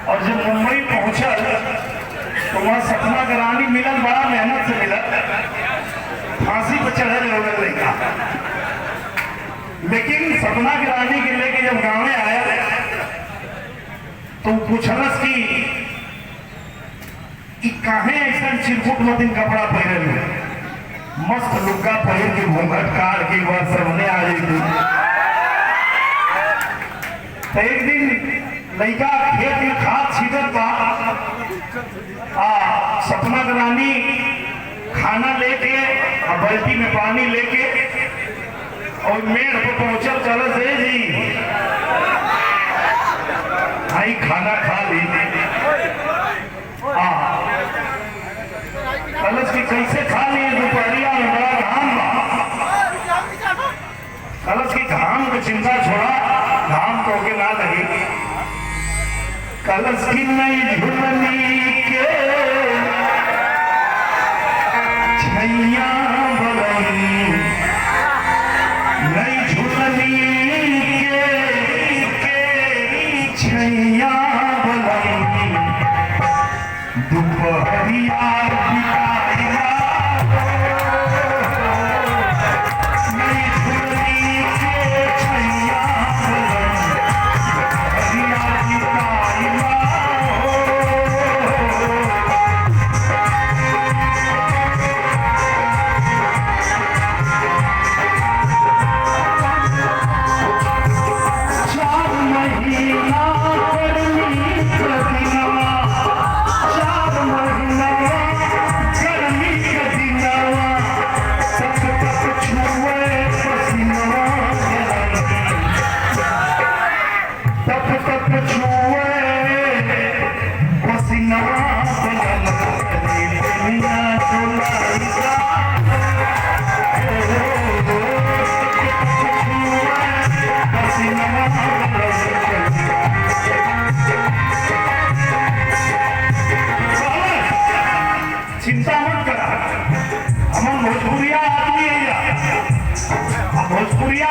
और जब मुंबई पहुंचा तो वहां सपना की रानी मिलन, बड़ा मेहनत से मिला, फांसी पर चढ़े रोने लगा। लेकिन सपना की रानी के लेके जब गाँव में आया तो पूछलस कि काहे ऐसा चिरकुट मतीन कपड़ा पहने हुए, मस्त लुक्का पहन के घूंघट काट के एक बार सामने आ जाती। तो एक दिन लड़का खेत में खाद छीटत बा, सपना की रानी खाना लेके और बाल्टी में पानी लेके और मेड़ पर पहुंचल, चल से जी भाई खाना खा ली। कलश की कैसे खा ली, दोपहरिया में बड़ा घाम बा। कलश की घाम को चिंता छोड़ा, घाम तो के ना लगी। कलश की नई झुलनी के छैया बलनी, नई झुलनी के छैया बलनी, दोपहरिया चिंता मत करा, हम भोजपुरिया आदमी है, भोजपुरिया